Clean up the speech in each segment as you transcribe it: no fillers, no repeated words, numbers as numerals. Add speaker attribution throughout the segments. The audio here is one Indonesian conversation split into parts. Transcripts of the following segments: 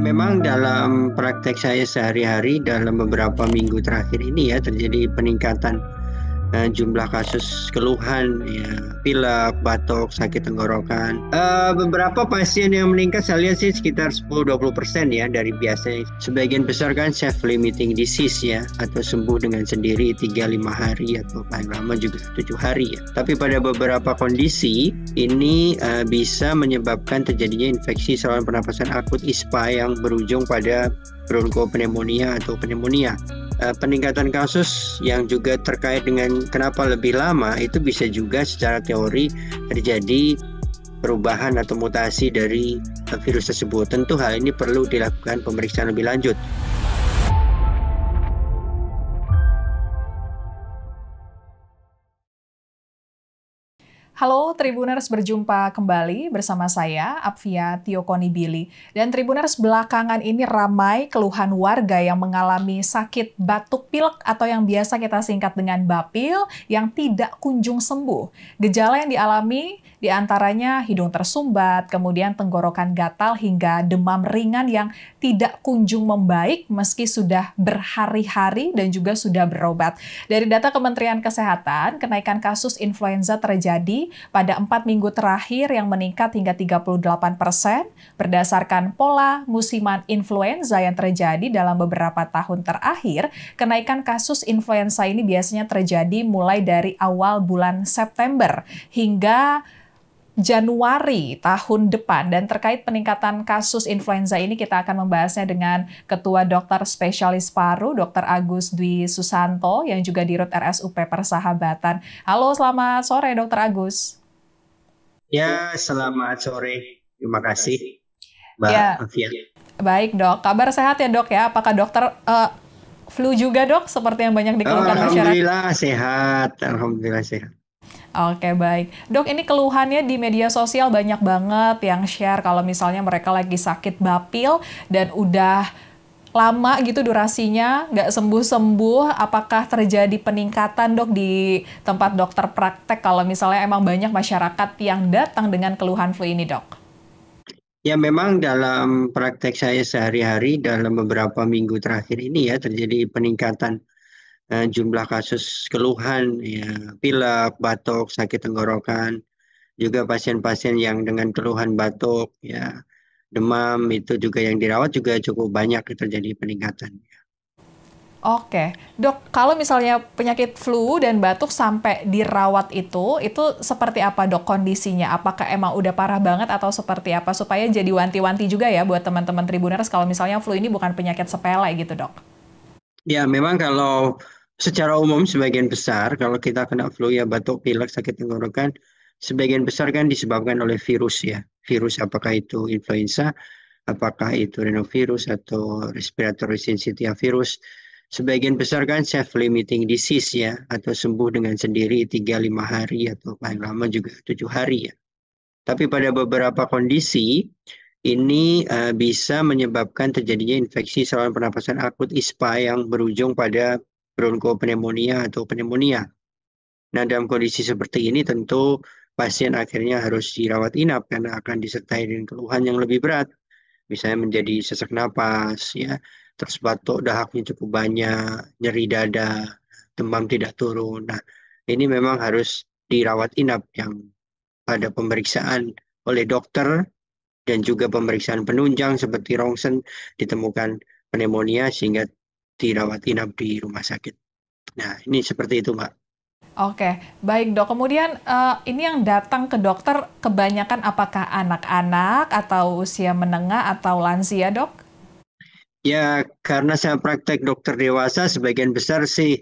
Speaker 1: memang dalam praktek saya sehari-hari dalam beberapa minggu terakhir ini ya terjadi peningkatan jumlah kasus keluhan ya, pilek, batuk, sakit tenggorokan. Beberapa pasien yang meningkat saya lihat sih sekitar 10-20% ya dari biasanya. Sebagian besar kan self-limiting disease ya, atau sembuh dengan sendiri 3-5 hari atau paling lama juga 7 hari ya. Tapi pada beberapa kondisi ini bisa menyebabkan terjadinya infeksi saluran pernapasan akut ISPA yang berujung pada bronkopneumonia atau pneumonia. Peningkatan kasus yang juga terkait dengan kenapa lebih lama itu bisa juga secara teori terjadi perubahan atau mutasi dari virus tersebut. Tentu hal ini perlu dilakukan pemeriksaan lebih lanjut.
Speaker 2: Halo Tribuners, berjumpa kembali bersama saya, Apvia Tiokonibili. Dan Tribuners, belakangan ini ramai keluhan warga yang mengalami sakit batuk pilek atau yang biasa kita singkat dengan bapil yang tidak kunjung sembuh. Gejala yang dialami diantaranya hidung tersumbat, kemudian tenggorokan gatal hingga demam ringan yang tidak kunjung membaik meski sudah berhari-hari dan juga sudah berobat. Dari data Kementerian Kesehatan, kenaikan kasus influenza terjadi pada 4 minggu terakhir yang meningkat hingga 38% berdasarkan pola musiman influenza yang terjadi dalam beberapa tahun terakhir. Kenaikan kasus influenza ini biasanya terjadi mulai dari awal bulan September hingga Januari tahun depan. Dan terkait peningkatan kasus influenza ini kita akan membahasnya dengan Ketua Dokter Spesialis Paru, Dr. Agus Dwi Susanto, yang juga Dirut RSUP Persahabatan. Halo, selamat sore Dr. Agus.
Speaker 1: Ya, selamat sore. Terima kasih, Mbak Afia.
Speaker 2: Baik dok, kabar sehat ya dok ya? Apakah dokter flu juga dok, seperti yang banyak dikeluhkan masyarakat?
Speaker 1: Alhamdulillah sehat, alhamdulillah sehat.
Speaker 2: Oke, baik. Dok, ini keluhannya di media sosial banyak banget yang share kalau misalnya mereka lagi sakit bapil dan udah lama gitu durasinya, nggak sembuh-sembuh. Apakah terjadi peningkatan dok di tempat dokter praktek kalau misalnya emang banyak masyarakat yang datang dengan keluhan flu ini dok?
Speaker 1: Ya memang dalam praktek saya sehari-hari dalam beberapa minggu terakhir ini ya terjadi peningkatan jumlah kasus keluhan ya, pilek, batuk, sakit tenggorokan, juga pasien-pasien yang dengan keluhan batuk ya, demam itu juga yang dirawat juga cukup banyak terjadi peningkatan.
Speaker 2: Oke, dok, kalau misalnya penyakit flu dan batuk sampai dirawat itu seperti apa dok kondisinya? Apakah emang udah parah banget atau seperti apa? Supaya jadi wanti-wanti juga ya buat teman-teman Tribuners kalau misalnya flu ini bukan penyakit sepele gitu dok.
Speaker 1: Ya memang kalau secara umum sebagian besar kalau kita kena flu ya batuk, pilek, sakit tenggorokan sebagian besar kan disebabkan oleh virus ya. Virus apakah itu influenza, apakah itu rhinovirus atau respiratory syncytial virus. Sebagian besar kan self-limiting disease ya, atau sembuh dengan sendiri 3-5 hari atau paling lama juga 7 hari ya. Tapi pada beberapa kondisi ini bisa menyebabkan terjadinya infeksi saluran pernapasan akut ISPA yang berujung pada bronkopneumonia atau pneumonia. Nah, dalam kondisi seperti ini tentu pasien akhirnya harus dirawat inap karena akan disertai dengan keluhan yang lebih berat. Misalnya menjadi sesak napas, ya, terus batuk dahaknya cukup banyak, nyeri dada, demam tidak turun. Nah, ini memang harus dirawat inap yang ada pemeriksaan oleh dokter dan juga pemeriksaan penunjang seperti rongsen ditemukan pneumonia sehingga dirawat inap di rumah sakit. Nah, ini seperti itu, Mbak.
Speaker 2: Oke, baik dok. Kemudian ini yang datang ke dokter kebanyakan apakah anak-anak atau usia menengah atau lansia dok?
Speaker 1: Ya, karena saya praktek dokter dewasa, sebagian besar sih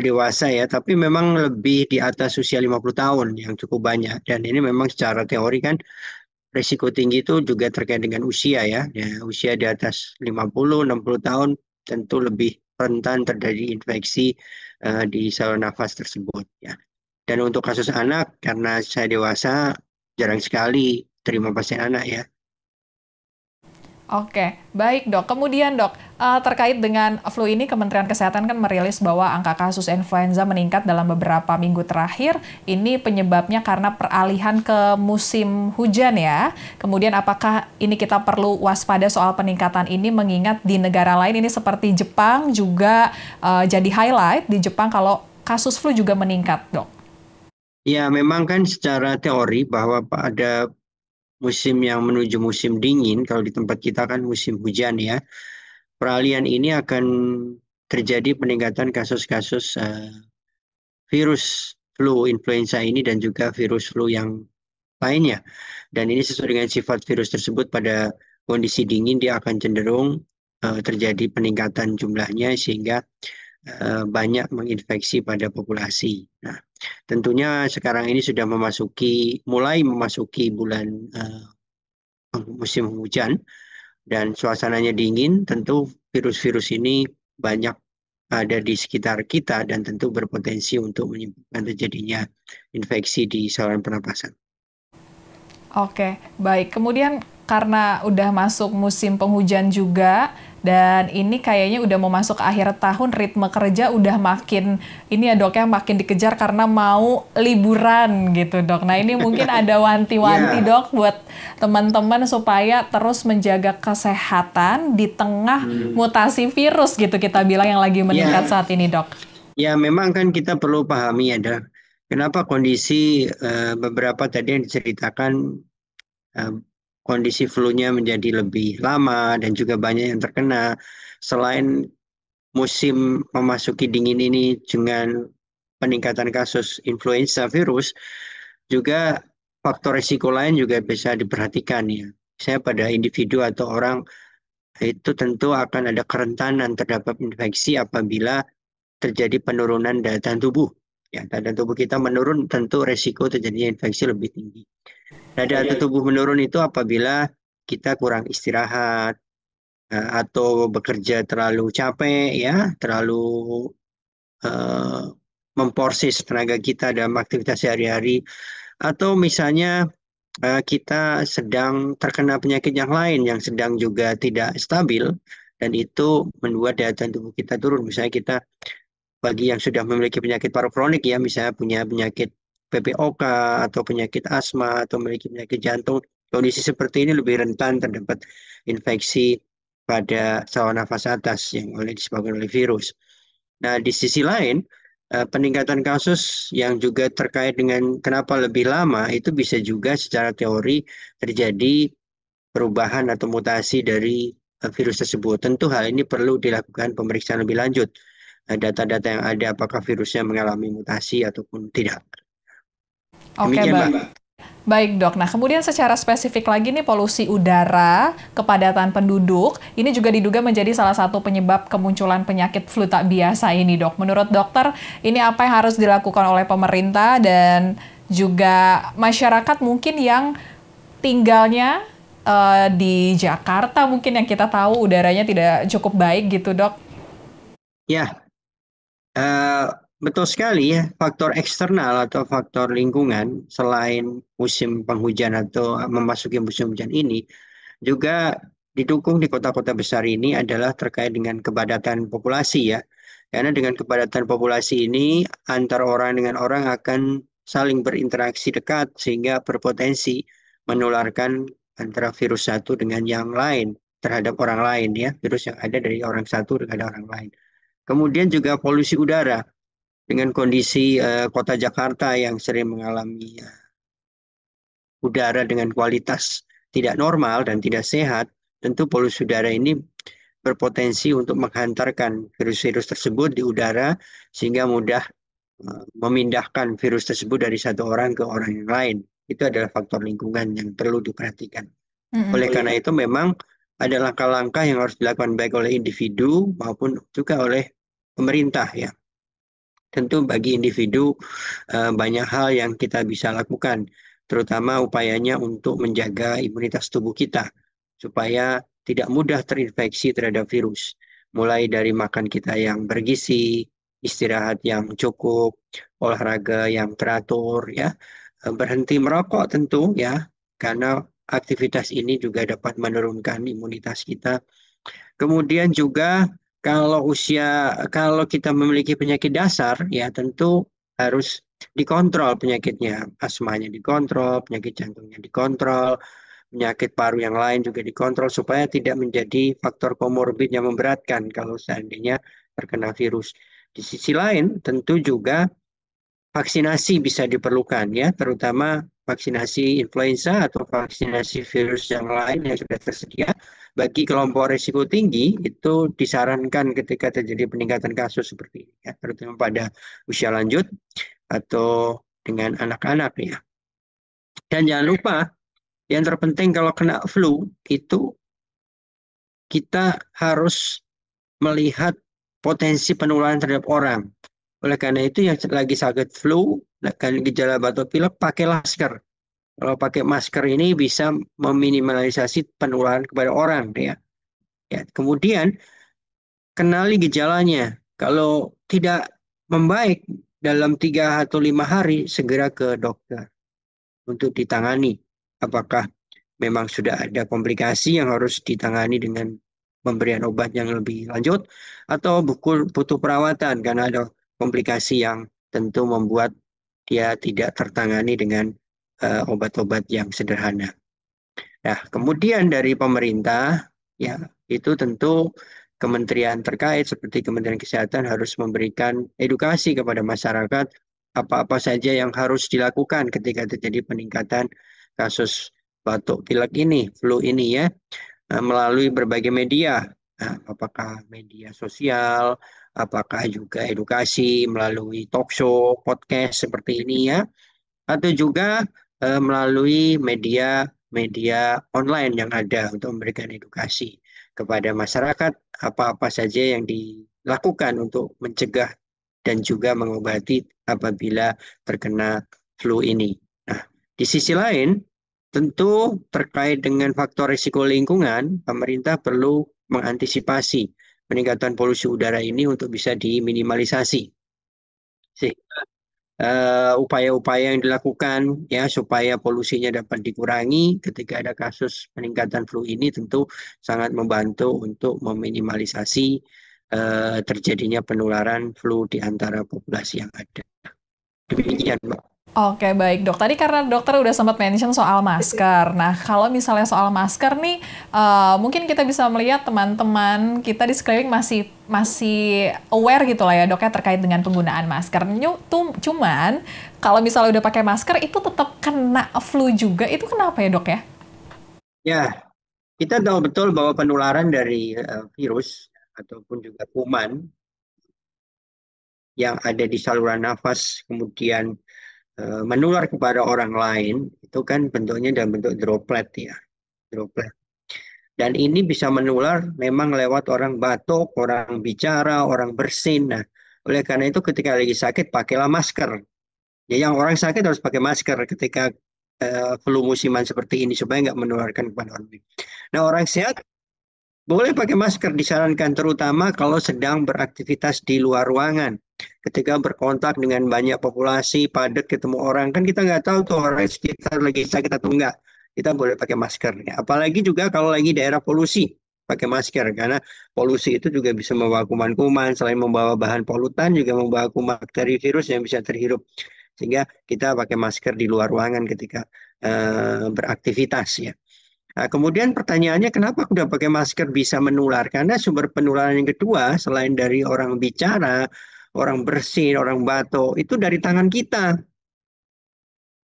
Speaker 1: dewasa ya, tapi memang lebih di atas usia 50 tahun yang cukup banyak. Dan ini memang secara teori kan risiko tinggi itu juga terkait dengan usia ya. Usia di atas 50-60 tahun tentu lebih rentan terjadi infeksi di saluran nafas tersebut ya. Dan untuk kasus anak, karena saya dewasa, jarang sekali terima pasien anak ya.
Speaker 2: Oke, baik dok. Kemudian dok, terkait dengan flu ini Kementerian Kesehatan kan merilis bahwa angka kasus influenza meningkat dalam beberapa minggu terakhir. Ini penyebabnya karena peralihan ke musim hujan ya. Kemudian apakah ini kita perlu waspada soal peningkatan ini mengingat di negara lain ini seperti Jepang juga jadi highlight di Jepang kalau kasus flu juga meningkat dok.
Speaker 1: Ya, memang kan secara teori bahwa pada musim yang menuju musim dingin, kalau di tempat kita kan musim hujan ya, peralihan ini akan terjadi peningkatan kasus-kasus virus flu influenza ini dan juga virus flu yang lainnya. Dan ini sesuai dengan sifat virus tersebut pada kondisi dingin dia akan cenderung terjadi peningkatan jumlahnya sehingga banyak menginfeksi pada populasi. Nah, tentunya sekarang ini sudah mulai memasuki bulan musim hujan dan suasananya dingin, tentu virus-virus ini banyak ada di sekitar kita dan tentu berpotensi untuk menyebabkan terjadinya infeksi di saluran pernapasan.
Speaker 2: Oke, baik. Kemudian karena udah masuk musim penghujan juga, dan ini kayaknya udah mau masuk ke akhir tahun, ritme kerja udah makin, ini ya dok ya, makin dikejar karena mau liburan gitu dok. Nah ini mungkin ada wanti-wanti
Speaker 1: Ya,
Speaker 2: dok buat teman-teman supaya terus menjaga kesehatan di tengah mutasi virus gitu kita bilang yang lagi meningkat
Speaker 1: ya,
Speaker 2: saat ini dok.
Speaker 1: ya memang kan kita perlu pahami ada kenapa kondisi beberapa tadi yang diceritakan eh, kondisi flu-nya menjadi lebih lama dan juga banyak yang terkena. Selain musim memasuki dingin ini dengan peningkatan kasus influenza virus, juga faktor risiko lain juga bisa diperhatikan ya. Saya pada individu atau orang itu tentu akan ada kerentanan terhadap infeksi apabila terjadi penurunan daya tahan tubuh. Ya, daya tahan tubuh kita menurun, tentu resiko terjadinya infeksi lebih tinggi. Nah, daya tahan tubuh menurun itu apabila kita kurang istirahat atau bekerja terlalu capek, ya, terlalu eh, memporsi tenaga kita dalam aktivitas sehari-hari, atau misalnya kita sedang terkena penyakit yang lain yang sedang juga tidak stabil dan itu membuat daya tahan tubuh kita turun. Misalnya kita bagi yang sudah memiliki penyakit paru kronik ya, misalnya punya penyakit PPOK atau penyakit asma atau memiliki penyakit jantung, kondisi seperti ini lebih rentan terdapat infeksi pada saluran nafas atas yang disebabkan oleh virus. Nah, di sisi lain, peningkatan kasus yang juga terkait dengan kenapa lebih lama itu bisa juga secara teori terjadi perubahan atau mutasi dari virus tersebut. Tentu hal ini perlu dilakukan pemeriksaan lebih lanjut. Data-data yang ada apakah virusnya mengalami mutasi ataupun tidak.
Speaker 2: Oke,
Speaker 1: Demikian,
Speaker 2: baik.
Speaker 1: Mbak.
Speaker 2: Baik dok, nah kemudian secara spesifik lagi nih polusi udara, kepadatan penduduk, ini juga diduga menjadi salah satu penyebab kemunculan penyakit flu tak biasa ini dok. Menurut dokter, ini apa yang harus dilakukan oleh pemerintah dan juga masyarakat mungkin yang tinggalnya di Jakarta mungkin yang kita tahu udaranya tidak cukup baik gitu dok.
Speaker 1: Ya, eh, betul sekali ya. Faktor eksternal atau faktor lingkungan selain musim penghujan atau memasuki musim hujan ini juga didukung di kota-kota besar ini adalah terkait dengan kepadatan populasi ya. Karena dengan kepadatan populasi ini antar orang dengan orang akan saling berinteraksi dekat sehingga berpotensi menularkan antara virus satu dengan yang lain terhadap orang lain ya. Virus yang ada dari orang satu kepada orang lain. Kemudian juga polusi udara dengan kondisi kota Jakarta yang sering mengalami udara dengan kualitas tidak normal dan tidak sehat, tentu polusi udara ini berpotensi untuk menghantarkan virus-virus tersebut di udara sehingga mudah memindahkan virus tersebut dari satu orang ke orang yang lain. Itu adalah faktor lingkungan yang perlu diperhatikan. Oleh karena itu memang ada langkah-langkah yang harus dilakukan baik oleh individu maupun juga oleh pemerintah ya. Tentu bagi individu banyak hal yang kita bisa lakukan, terutama upayanya untuk menjaga imunitas tubuh kita supaya tidak mudah terinfeksi terhadap virus. Mulai dari makan kita yang bergizi, istirahat yang cukup, olahraga yang teratur ya, berhenti merokok tentu ya, karena aktivitas ini juga dapat menurunkan imunitas kita. Kemudian juga kalau kita memiliki penyakit dasar, ya tentu harus dikontrol penyakitnya, asmanya dikontrol, penyakit jantungnya dikontrol, penyakit paru yang lain juga dikontrol supaya tidak menjadi faktor komorbid yang memberatkan kalau seandainya terkena virus. Di sisi lain, tentu juga vaksinasi bisa diperlukan ya, terutama vaksinasi influenza atau vaksinasi virus yang lain yang sudah tersedia. Bagi kelompok risiko tinggi itu disarankan ketika terjadi peningkatan kasus seperti ini ya, terutama pada usia lanjut atau dengan anak-anak ya. Dan jangan lupa yang terpenting kalau kena flu itu kita harus melihat potensi penularan terhadap orang. Oleh karena itu yang lagi sakit flu, kan gejala batuk pilek, pakai masker. Kalau pakai masker ini bisa meminimalisasi penularan kepada orang, ya. Ya. Kemudian kenali gejalanya. Kalau tidak membaik dalam 3 atau 5 hari, segera ke dokter untuk ditangani. Apakah memang sudah ada komplikasi yang harus ditangani dengan pemberian obat yang lebih lanjut, atau butuh perawatan karena ada komplikasi yang tentu membuat dia tidak tertangani dengan obat-obat yang sederhana. Nah, kemudian dari pemerintah, ya itu tentu kementerian terkait seperti Kementerian Kesehatan harus memberikan edukasi kepada masyarakat apa-apa saja yang harus dilakukan ketika terjadi peningkatan kasus batuk pilek ini, flu ini ya, melalui berbagai media. Nah, apakah media sosial, apakah juga edukasi melalui talk show, podcast seperti ini ya, atau juga melalui media online yang ada untuk memberikan edukasi kepada masyarakat apa-apa saja yang dilakukan untuk mencegah dan juga mengobati apabila terkena flu ini. Nah, di sisi lain, tentu terkait dengan faktor risiko lingkungan, pemerintah perlu mengantisipasi peningkatan polusi udara ini untuk bisa diminimalisasi. Sehingga upaya-upaya yang dilakukan ya supaya polusinya dapat dikurangi ketika ada kasus peningkatan flu ini tentu sangat membantu untuk meminimalisasi terjadinya penularan flu di antara populasi yang ada. Demikian, Mbak.
Speaker 2: Oke, baik dok. Tadi karena dokter udah sempat mention soal masker. Nah, kalau misalnya soal masker nih, mungkin kita bisa melihat teman-teman kita di sekeliling masih aware gitu lah ya dok ya terkait dengan penggunaan masker. Cuman kalau misalnya udah pakai masker itu tetap kena flu juga. Itu kenapa ya dok ya?
Speaker 1: Ya, kita tahu betul bahwa penularan dari virus ataupun juga kuman yang ada di saluran nafas kemudian menular kepada orang lain itu kan bentuknya dalam bentuk droplet ya, droplet. Dan ini bisa menular memang lewat orang batuk, orang bicara, orang bersin. Nah, oleh karena itu ketika lagi sakit pakailah masker. Ya, yang orang sakit harus pakai masker ketika flu musiman seperti ini supaya nggak menularkan kepada orang lain. Nah, orang sehat boleh pakai masker, disarankan terutama kalau sedang beraktivitas di luar ruangan. Ketika berkontak dengan banyak populasi, padat ketemu orang, kan kita nggak tahu tuh orang sekitar lagi sakit atau enggak. Kita boleh pakai masker. Ya. Apalagi juga kalau lagi daerah polusi, pakai masker. Karena polusi itu juga bisa membawa kuman-kuman, selain membawa bahan polutan, juga membawa kuman bakteri virus yang bisa terhirup. Sehingga kita pakai masker di luar ruangan ketika beraktivitas ya. Nah, kemudian pertanyaannya kenapa udah pakai masker bisa menular? Karena sumber penularan yang kedua selain dari orang bicara, orang bersin, orang batuk, itu dari tangan kita.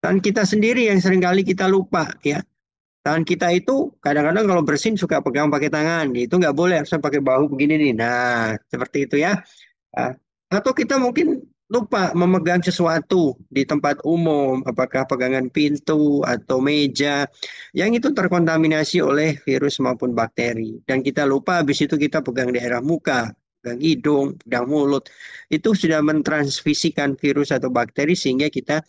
Speaker 1: Tangan kita sendiri yang seringkali kita lupa ya. Tangan kita itu kadang-kadang kalau bersin suka pegang pakai tangan, itu nggak boleh, harusnya pakai bahu begini nih. Nah, seperti itu ya. Atau kita mungkin lupa memegang sesuatu di tempat umum, apakah pegangan pintu atau meja, yang itu terkontaminasi oleh virus maupun bakteri. Dan kita lupa, habis itu kita pegang daerah muka, pegang hidung, pegang mulut. Itu sudah mentransmisikan virus atau bakteri sehingga kita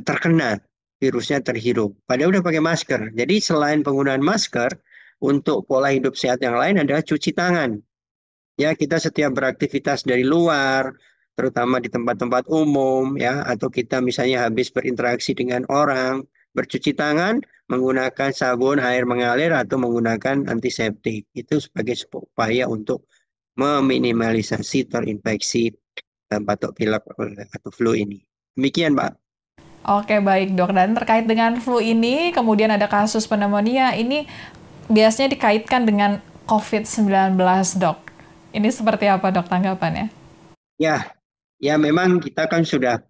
Speaker 1: terkena, virusnya terhirup. Padahal udah pakai masker. Jadi selain penggunaan masker, untuk pola hidup sehat yang lain adalah cuci tangan. Ya, kita setiap beraktivitas dari luar, terutama di tempat-tempat umum, ya, atau kita misalnya habis berinteraksi dengan orang, bercuci tangan, menggunakan sabun air mengalir atau menggunakan antiseptik. Itu sebagai sebuah upaya untuk meminimalisasi terinfeksi batuk pilek atau flu ini. Demikian, Pak.
Speaker 2: Oke, baik dok. Dan terkait dengan flu ini, kemudian ada kasus pneumonia, ini biasanya dikaitkan dengan COVID-19, dok. Ini seperti apa, dok, tanggapannya?
Speaker 1: Ya, ya memang kita kan sudah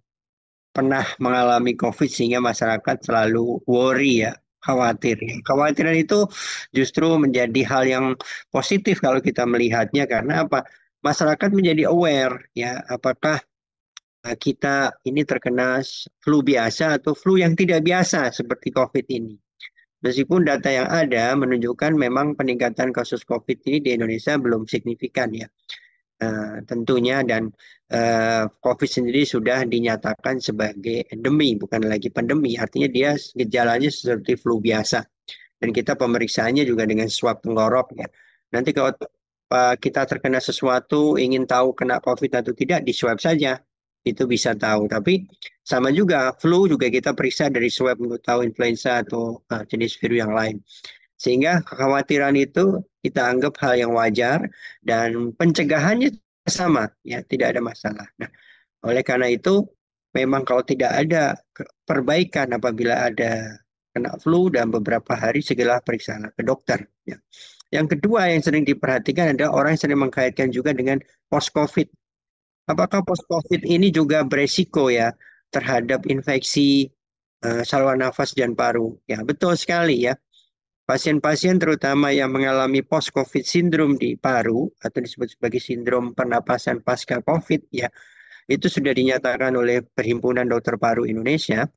Speaker 1: pernah mengalami COVID sehingga masyarakat selalu worry ya, khawatir. Kekhawatiran itu justru menjadi hal yang positif kalau kita melihatnya karena apa? Masyarakat menjadi aware ya, apakah kita ini terkena flu biasa atau flu yang tidak biasa seperti COVID ini. Meskipun data yang ada menunjukkan memang peningkatan kasus COVID ini di Indonesia belum signifikan ya. Tentunya dan COVID sendiri sudah dinyatakan sebagai endemi, bukan lagi pandemi. Artinya dia gejalanya seperti flu biasa. Dan kita pemeriksaannya juga dengan swab tenggorok ya. Nanti kalau kita terkena sesuatu, ingin tahu kena COVID atau tidak, di swab saja. Itu bisa tahu. Tapi sama juga, flu juga kita periksa dari swab untuk tahu influenza atau jenis virus yang lain. Sehingga kekhawatiran itu kita anggap hal yang wajar dan pencegahannya sama, ya tidak ada masalah. Nah, oleh karena itu memang kalau tidak ada perbaikan apabila ada kena flu dan beberapa hari segera periksa ke dokter. Ya. Yang kedua yang sering diperhatikan adalah orang yang sering mengkaitkan juga dengan post-COVID. Apakah post-COVID ini juga beresiko ya terhadap infeksi saluran nafas dan paru? Ya, betul sekali ya. Pasien-pasien terutama yang mengalami post-COVID syndrome di paru atau disebut sebagai sindrom pernapasan pasca COVID ya, itu sudah dinyatakan oleh Perhimpunan Dokter Paru Indonesia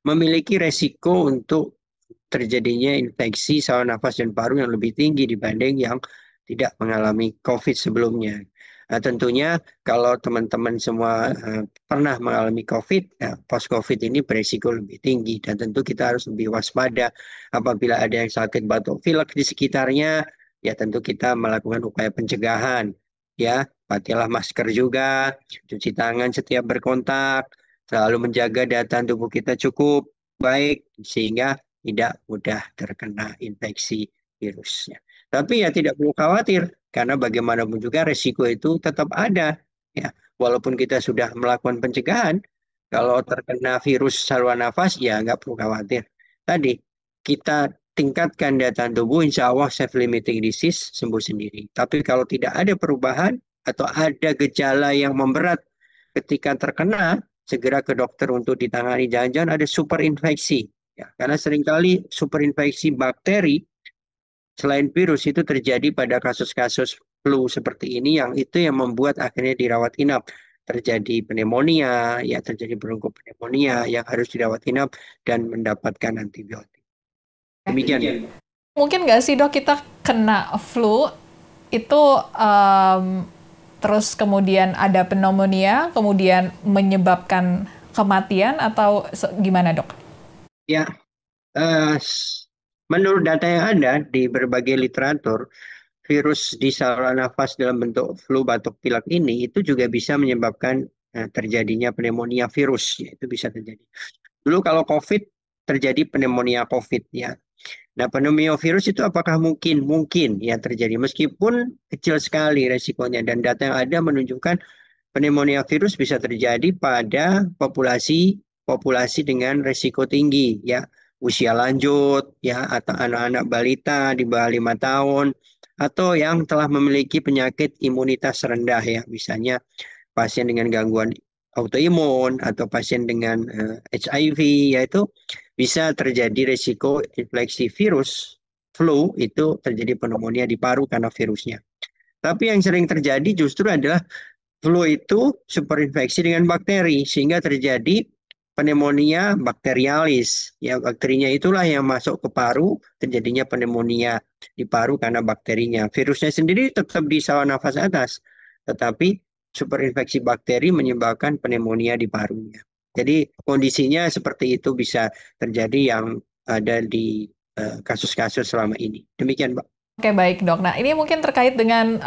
Speaker 1: memiliki resiko untuk terjadinya infeksi saluran nafas dan paru yang lebih tinggi dibanding yang tidak mengalami COVID sebelumnya. Nah, tentunya kalau teman-teman semua pernah mengalami COVID, post-COVID ini beresiko lebih tinggi dan tentu kita harus lebih waspada apabila ada yang sakit batuk pilek di sekitarnya, ya tentu kita melakukan upaya pencegahan, ya pakailah masker juga, cuci tangan setiap berkontak, selalu menjaga daya tahan tubuh kita cukup baik sehingga tidak mudah terkena infeksi virusnya. Tapi ya tidak perlu khawatir karena bagaimanapun juga resiko itu tetap ada. Ya, walaupun kita sudah melakukan pencegahan, kalau terkena virus saluran nafas ya nggak perlu khawatir. Tadi kita tingkatkan daya tahan tubuh, insya Allah self-limiting disease sembuh sendiri. Tapi kalau tidak ada perubahan atau ada gejala yang memberat ketika terkena, segera ke dokter untuk ditangani. Jangan-jangan ada superinfeksi. Ya, karena seringkali superinfeksi bakteri selain virus itu terjadi pada kasus-kasus flu seperti ini yang itu yang membuat akhirnya dirawat inap. Terjadi pneumonia, ya terjadi bronko-pneumonia yang harus dirawat inap dan mendapatkan antibiotik. Demikian.
Speaker 2: Mungkin nggak sih dok kita kena flu itu terus kemudian ada pneumonia, kemudian menyebabkan kematian atau gimana dok?
Speaker 1: Ya, menurut data yang ada di berbagai literatur, virus di saluran nafas dalam bentuk flu batuk pilek ini itu juga bisa menyebabkan terjadinya pneumonia virus, ya, itu bisa terjadi. Dulu kalau COVID terjadi pneumonia COVID ya. Nah, pneumonia virus itu apakah mungkin? Mungkin ya terjadi meskipun kecil sekali resikonya dan data yang ada menunjukkan pneumonia virus bisa terjadi pada populasi dengan resiko tinggi ya, usia lanjut ya atau anak-anak balita di bawah 5 tahun atau yang telah memiliki penyakit imunitas rendah ya, misalnya pasien dengan gangguan autoimun atau pasien dengan HIV, yaitu bisa terjadi resiko infeksi virus flu itu terjadi pneumonia di paru karena virusnya. Tapi yang sering terjadi justru adalah flu itu superinfeksi dengan bakteri sehingga terjadi pneumonia bakterialis. Ya, bakterinya itulah yang masuk ke paru, terjadinya pneumonia di paru karena bakterinya. Virusnya sendiri tetap di saluran nafas atas, tetapi superinfeksi bakteri menyebabkan pneumonia di parunya. Jadi kondisinya seperti itu bisa terjadi yang ada di kasus-kasus selama ini. Demikian, Pak.
Speaker 2: Oke, baik dok. Nah, ini mungkin terkait dengan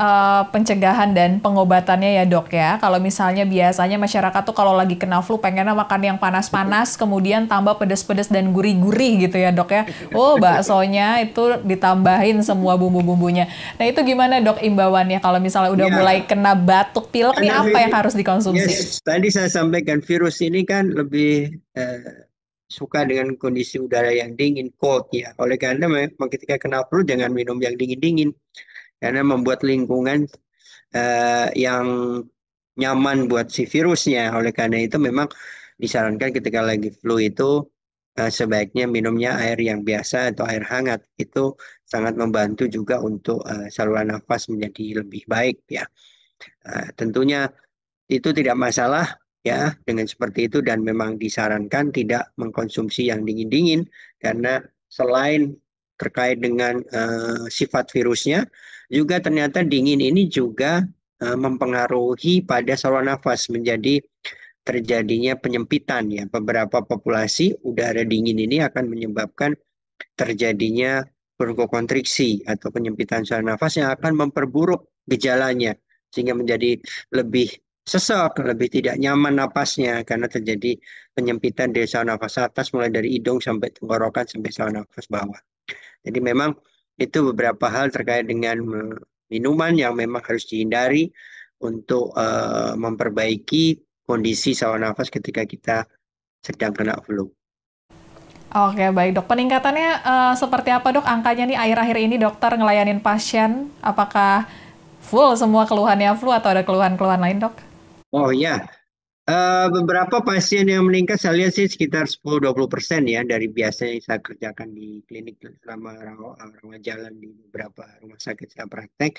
Speaker 2: pencegahan dan pengobatannya ya dok ya. Kalau misalnya biasanya masyarakat tuh kalau lagi kena flu pengennya makan yang panas-panas, kemudian tambah pedes-pedes dan gurih-gurih gitu ya dok ya. Oh, baksonya itu ditambahin semua bumbu-bumbunya. Nah, itu gimana dok imbauannya kalau misalnya udah mulai
Speaker 1: Ya,
Speaker 2: kena batuk pilek nih
Speaker 1: karena
Speaker 2: apa yang harus dikonsumsi?
Speaker 1: yes, tadi saya sampaikan virus ini kan lebih suka dengan kondisi udara yang dingin, cold ya. Oleh karena memang ketika kena flu jangan minum yang dingin-dingin karena membuat lingkungan yang nyaman buat si virusnya. Oleh karena itu memang disarankan ketika lagi flu itu sebaiknya minumnya air yang biasa atau air hangat. Itu sangat membantu juga untuk saluran nafas menjadi lebih baik ya. Tentunya itu tidak masalah ya dengan seperti itu dan memang disarankan tidak mengkonsumsi yang dingin-dingin karena selain terkait dengan sifat virusnya juga ternyata dingin ini juga mempengaruhi pada saluran nafas menjadi terjadinya penyempitan ya. Beberapa populasi udara dingin ini akan menyebabkan terjadinya bronkokonstriksi atau penyempitan saluran nafas yang akan memperburuk gejalanya sehingga menjadi lebih sesak, lebih tidak nyaman napasnya karena terjadi penyempitan dari saluran nafas atas mulai dari hidung sampai tenggorokan sampai saluran nafas bawah. Jadi memang itu beberapa hal terkait dengan minuman yang memang harus dihindari untuk memperbaiki kondisi saluran nafas ketika kita sedang kena flu.
Speaker 2: Oke, baik dok. Peningkatannya seperti apa dok? Angkanya nih akhir-akhir ini dokter ngelayanin pasien, apakah full semua keluhannya flu atau ada keluhan-keluhan lain dok?
Speaker 1: Oh ya, beberapa pasien yang meningkat saya lihat sih sekitar 10-20% ya dari biasa yang saya kerjakan di klinik selama rawat jalan di beberapa rumah sakit saya praktek.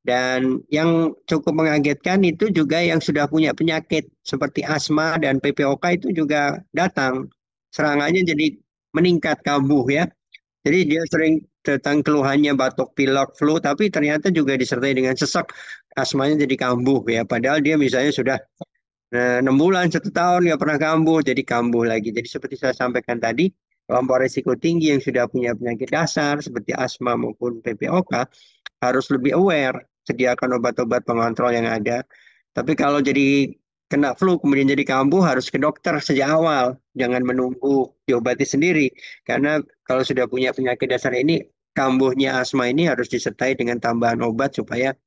Speaker 1: Dan yang cukup mengagetkan itu juga yang sudah punya penyakit seperti asma dan PPOK itu juga datang. Serangannya jadi meningkat kambuh ya. Jadi dia sering tentang keluhannya batuk, pilek, flu, tapi ternyata juga disertai dengan sesak. Asmanya jadi kambuh ya. Padahal dia misalnya sudah 6 bulan, 1 tahun nggak pernah kambuh, jadi kambuh lagi. Jadi seperti saya sampaikan tadi, kelompok risiko tinggi yang sudah punya penyakit dasar seperti asma maupun PPOK harus lebih aware, sediakan obat-obat pengontrol yang ada. Tapi kalau jadi kena flu kemudian jadi kambuh harus ke dokter sejak awal, jangan menunggu diobati sendiri. Karena kalau sudah punya penyakit dasar ini, kambuhnya asma ini harus disertai dengan tambahan obat supaya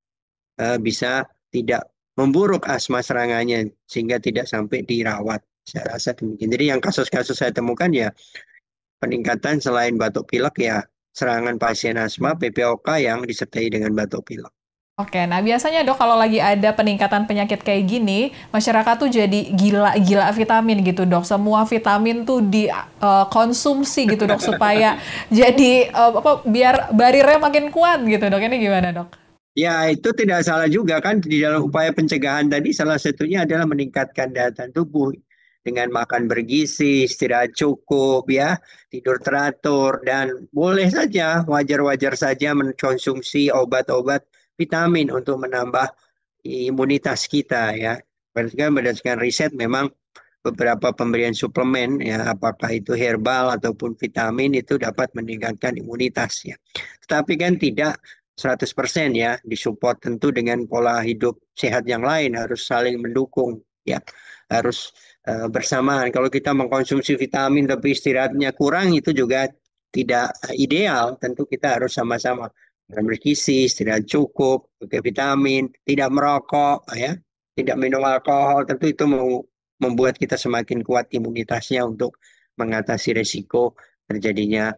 Speaker 1: bisa tidak memburuk asma serangannya sehingga tidak sampai dirawat. Saya rasa demikian. Jadi yang kasus-kasus saya temukan ya peningkatan selain batuk pilek ya serangan pasien asma PPOK yang disertai dengan batuk pilek.
Speaker 2: Oke, nah biasanya dok kalau lagi ada peningkatan penyakit kayak gini, masyarakat tuh jadi gila-gila vitamin gitu dok. Semua vitamin tuh dikonsumsi gitu dok supaya jadi apa biar barirnya makin kuat gitu dok. Ini gimana dok?
Speaker 1: Ya, itu tidak salah juga kan di dalam upaya pencegahan tadi salah satunya adalah meningkatkan daya tahan tubuh dengan makan bergizi, istirahat cukup ya, tidur teratur dan boleh saja wajar-wajar saja mengkonsumsi obat-obat vitamin untuk menambah imunitas kita ya. Berdasarkan riset memang beberapa pemberian suplemen ya apakah itu herbal ataupun vitamin itu dapat meningkatkan imunitas ya. Tetapi kan tidak 100% ya disupport tentu dengan pola hidup sehat yang lain harus saling mendukung ya. Harus bersamaan. Kalau kita mengkonsumsi vitamin tapi istirahatnya kurang itu juga tidak ideal. Tentu kita harus sama-sama bergizi, istirahat cukup, pakai vitamin, tidak merokok ya, tidak minum alkohol. Tentu itu membuat kita semakin kuat imunitasnya untuk mengatasi resiko terjadinya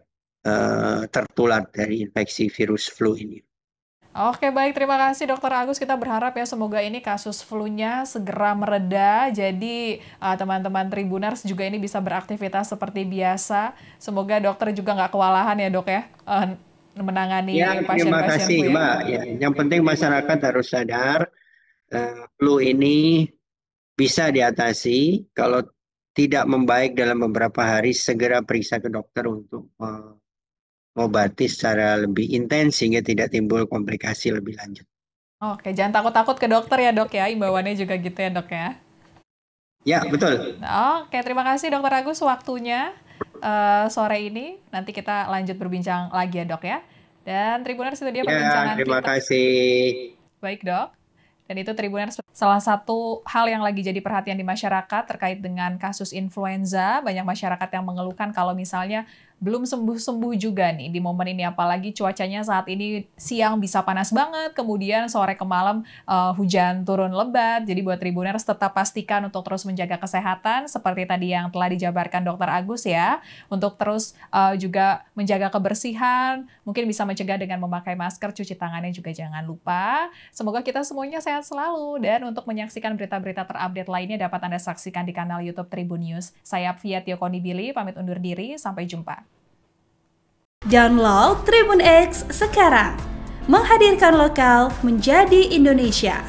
Speaker 1: tertular dari infeksi virus flu ini.
Speaker 2: Oke, baik. Terima kasih Dokter Agus. Kita berharap ya semoga ini kasus flu-nya segera mereda. Jadi teman-teman Tribuners juga ini bisa beraktivitas seperti biasa. Semoga dokter juga nggak kewalahan ya dok ya
Speaker 1: Ya,
Speaker 2: menangani
Speaker 1: terima
Speaker 2: pasien-pasien
Speaker 1: kasih,
Speaker 2: flu ya.
Speaker 1: Mbak. Ya, yang penting masyarakat harus sadar flu ini bisa diatasi. Kalau tidak membaik dalam beberapa hari, segera periksa ke dokter untuk mengobati secara lebih intens sehingga tidak timbul komplikasi lebih lanjut.
Speaker 2: Oke, jangan takut-takut ke dokter ya dok ya. Imbauannya juga gitu ya dok ya.
Speaker 1: Ya, betul.
Speaker 2: Oke, terima kasih Dokter Agus waktunya sore ini. Nanti kita lanjut berbincang lagi ya dok ya. Dan Tribuners, itu dia
Speaker 1: Ya,
Speaker 2: perbincangan
Speaker 1: terima
Speaker 2: kita.
Speaker 1: kasih.
Speaker 2: Baik, Dok. Dan itu Tribuners, salah satu hal yang lagi jadi perhatian di masyarakat terkait dengan kasus influenza. Banyak masyarakat yang mengeluhkan kalau misalnya belum sembuh-sembuh juga nih di momen ini. Apalagi cuacanya saat ini siang bisa panas banget, kemudian sore ke malam hujan turun lebat. Jadi buat Tribuners tetap pastikan untuk terus menjaga kesehatan seperti tadi yang telah dijabarkan Dr. Agus ya. Untuk terus juga menjaga kebersihan, mungkin bisa mencegah dengan memakai masker, cuci tangannya juga jangan lupa. Semoga kita semuanya sehat selalu. Dan untuk menyaksikan berita-berita terupdate lainnya dapat Anda saksikan di kanal YouTube Tribun News. Saya Apvia Tiokonibili, pamit undur diri. Sampai jumpa.
Speaker 3: Download Tribun X sekarang. Menghadirkan lokal menjadi Indonesia.